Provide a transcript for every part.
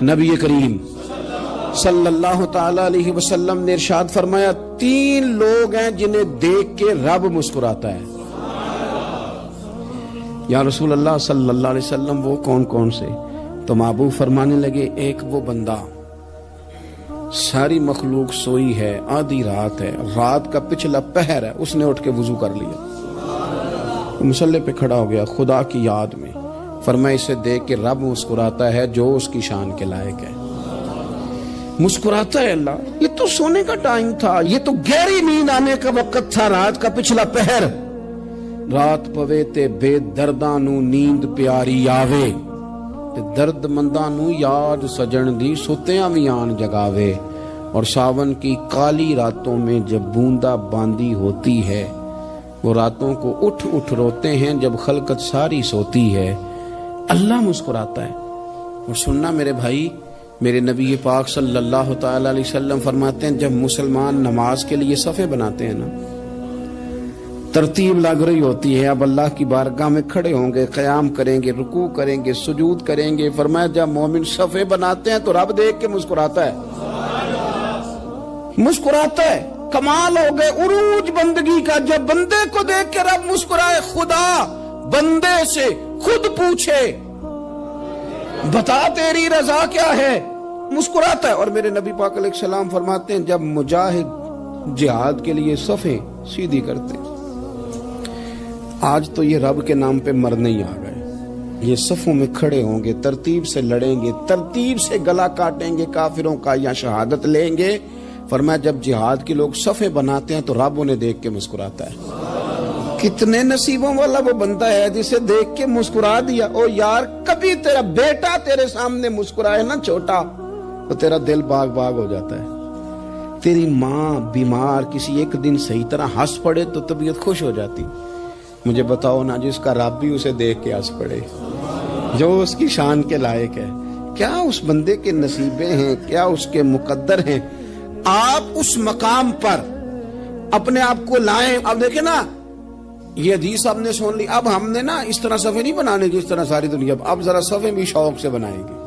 نبی کریم صلی اللہ تعالی علیہ وسلم نے ارشاد فرمایا 3 لوگ ہیں جنہیں دیکھ کے رب مسکراتا ہے۔ یا رسول اللہ صلی اللہ علیہ وسلم وہ کون کون سے؟ تو محبوب فرمانے لگے ایک وہ بندہ ساری مخلوق سوئی ہے، آدھی رات ہے، رات کا پچھلا پہر ہے، اس نے اٹھ کے وضو کر لیا، مصلی پہ کھڑا ہو گیا خدا کی یاد میں، فرمایا اسے دیکھ کے رب مسکراتا ہے جو اس کی شان کے لائق ہے۔ مسکراتا ہے اللہ، یہ تو سونے کا ٹائم تھا، یہ تو گہری نیند آنے کا وقت تھا، رات کا پچھلا پہر، رات پوے تے بے درداں نو نیند پیاری آوے، تے درد منداں نو یاد سجن دی ستیاں وی آن جگاوے، اور ساون کی کالی راتوں میں جب بوندا باندی ہوتی ہے، وہ راتوں کو اٹھ اٹھ روتے ہیں جب خلقت ساری سوتی ہے، اللہ مسکراتا ہے۔ اور سننا میرے بھائی، میرے نبی پاک صلی اللہ تعالی علیہ وسلم فرماتے ہیں جب مسلمان نماز کے لیے صفیں بناتے ہیں نا، ترتیب لگ رہی ہوتی ہے، اب اللہ کی بارگاہ میں کھڑے ہوں گے، قیام کریں گے، رکوع کریں گے، سجود کریں گے، فرمایا جب مومن صفیں بناتے ہیں تو رب دیکھ کے مسکراتا ہے، مسکراتا ہے۔ کمال ہو گئے عروج بندگی کا، جب بندے کو دیکھ کے رب مسکرائے، خدا بندے سے خود پوچھے بتا تیری رضا کیا ہے، مسکراتا ہے۔ اور میرے نبی پاک علیہ السلام فرماتے ہیں جب مجاہد جہاد کے لیے صفیں سیدھی کرتے، آج تو یہ رب کے نام پہ مرنے ہی آ گئے، یہ صفوں میں کھڑے ہوں گے، ترتیب سے لڑیں گے، ترتیب سے گلا کاٹیں گے کافروں کا یا شہادت لیں گے۔ فرمایا جب جہاد کے لوگ صفیں بناتے ہیں تو رب انہیں دیکھ کے مسکراتا ہے۔ کتنے نصیبوں والا وہ بندہ ہے جسے دیکھ کے مسکرا دیا۔ او یار، کبھی تیرا بیٹا تیرے سامنے مسکرائے نا چھوٹا، تو تیرا دل باغ باغ ہو جاتا ہے۔ تیری ماں بیمار کسی ایک دن صحیح طرح ہنس پڑے تو طبیعت خوش ہو جاتی۔ مجھے بتاؤ نا جس کا رب بھی اسے دیکھ کے ہنس پڑے، جو اس کی شان کے لائق ہے، کیا اس بندے کے نصیبے ہیں، کیا اس کے مقدر ہیں۔ آپ اس مقام پر اپنے آپ کو لائیں۔ اب دیکھیں نا، یہ حدیث آپ نے سن لی، اب ہم نے نا اس طرح صفحے نہیں بنانے جس طرح ساری دنیا، اب ذرا صفحے بھی شوق سے بنائیں گے،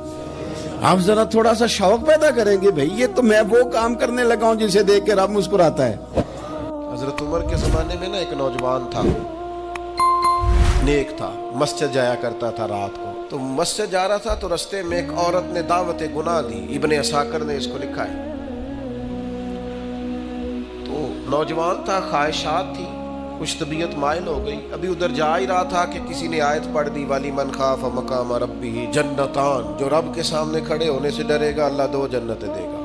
اب ذرا تھوڑا سا شوق پیدا کریں گے۔ بھئی یہ تو میں وہ کام کرنے لگا ہوں جسے دیکھ کے رب مسکراتا ہے۔ حضرت عمر کے زمانے میں نا ایک نوجوان تھا، نیک تھا، مسجد جایا کرتا تھا رات کو، تو مسجد جا رہا تھا تو رستے میں ایک عورت نے دعوت گناہ دی، ابن عساکر نے اس کو لکھا ہے۔ تو نوجوان تھا، خواہشات تھی، کچھ طبیعت مائل ہو گئی، ابھی ادھر جا ہی رہا تھا کہ کسی نے آیت پڑھ دی، والی من خاف مقام ربہ جنتان، جو رب کے سامنے کھڑے ہونے سے ڈرے گا اللہ 2 جنتیں دے گا۔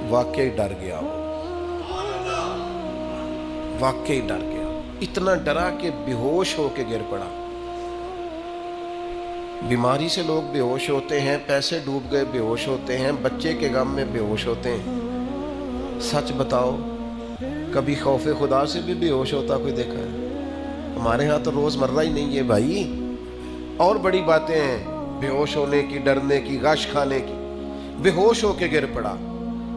واقعی ڈر گیا وہ، واقعی ڈر گیا، اتنا ڈرا کہ بے ہوش ہو کے گر پڑا۔ بیماری سے لوگ بے ہوش ہوتے ہیں، پیسے ڈوب گئے بے ہوش ہوتے ہیں، بچے کے غم میں بے ہوش ہوتے ہیں۔ سچ بتاؤ کبھی خوف خدا سے بھی بے ہوش ہوتا کوئی دیکھا ہے؟ ہمارے ہاں تو روز مرہ ہی نہیں ہے بھائی، اور بڑی باتیں ہیں بے ہوش ہونے کی، ڈرنے کی، غش کھانے کی۔ بے ہوش ہو کے گر پڑا،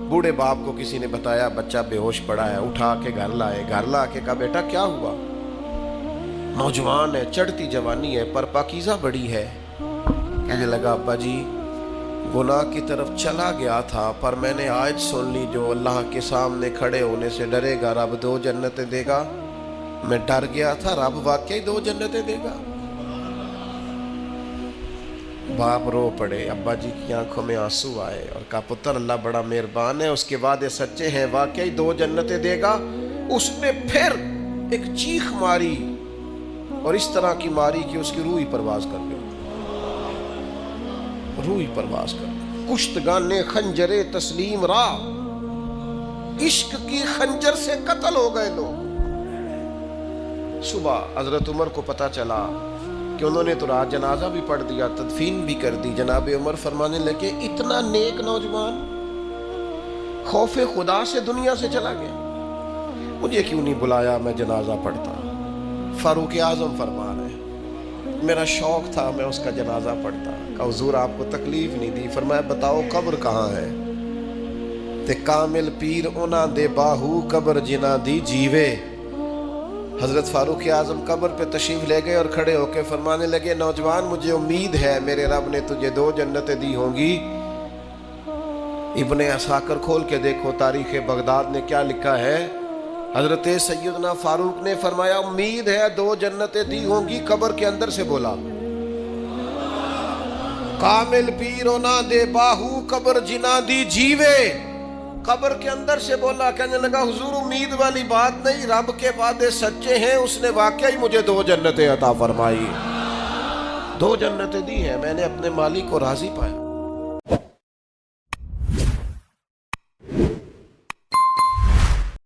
بوڑھے باپ کو کسی نے بتایا بچہ بے ہوش پڑا ہے، اٹھا کے گھر لائے، گھر لا کے کہا بیٹا کیا ہوا؟ نوجوان ہے، چڑھتی جوانی ہے، پر پاکیزہ بڑی ہے۔ کہنے لگا ابا جی گناہ کی طرف چلا گیا تھا، پر میں نے آیت سن لی جو اللہ کے سامنے کھڑے ہونے سے ڈرے گا رب 2 جنتیں دے گا، میں ڈر گیا تھا، رب واقعی 2 جنتیں دے گا۔ باپ رو پڑے، ابا جی کی آنکھوں میں آنسو آئے اور کہا پتر اللہ بڑا مہربان ہے، اس کے وعدے سچے ہیں، واقعی 2 جنتیں دے گا۔ اس نے پھر ایک چیخ ماری اور اس طرح کی ماری کہ اس کی روح ہی پرواز کر گئی، روح ہی پرواز کر گئی۔ کشتگانے خنجر تسلیم را، عشق کی خنجر سے قتل ہو گئے لوگ۔ صبح حضرت عمر کو پتا چلا کہ انہوں نے تو رات جنازہ بھی پڑھ دیا، تدفین بھی کر دی۔ جناب عمر فرمانے لگے اتنا نیک نوجوان خوف خدا سے دنیا سے چلا گیا، مجھے کیوں نہیں بلایا، میں جنازہ پڑھتا۔ فاروق اعظم فرما رہے ہیں میرا شوق تھا میں اس کا جنازہ پڑھتا۔ کہا حضور آپ کو تکلیف نہیں دی؟ فرمایا بتاؤ قبر کہاں ہے؟ تے کامل پیر انہاں دے باہو قبر جنہ دی جیوے، حضرت فاروق اعظم قبر پہ تشریف لے گئے اور کھڑے ہو کے فرمانے لگے نوجوان مجھے امید ہے میرے رب نے تجھے 2 جنتیں دی ہوں گی۔ ابن عساکر کھول کے دیکھو تاریخ بغداد نے کیا لکھا ہے۔ حضرت سیدنا فاروق نے فرمایا امید ہے 2 جنتیں دی ہوں گی، قبر کے اندر سے بولا کامل پیرو نہ دے باہو قبر جنا دی جیوے، قبر کے اندر سے بولا۔ کہنے لگا حضور امید والی بات نہیں، رب کے وعدے سچے ہیں، اس نے واقعی مجھے 2 جنتیں عطا فرمائی، 2 جنتیں دی ہیں، میں نے اپنے مالک کو راضی پایا۔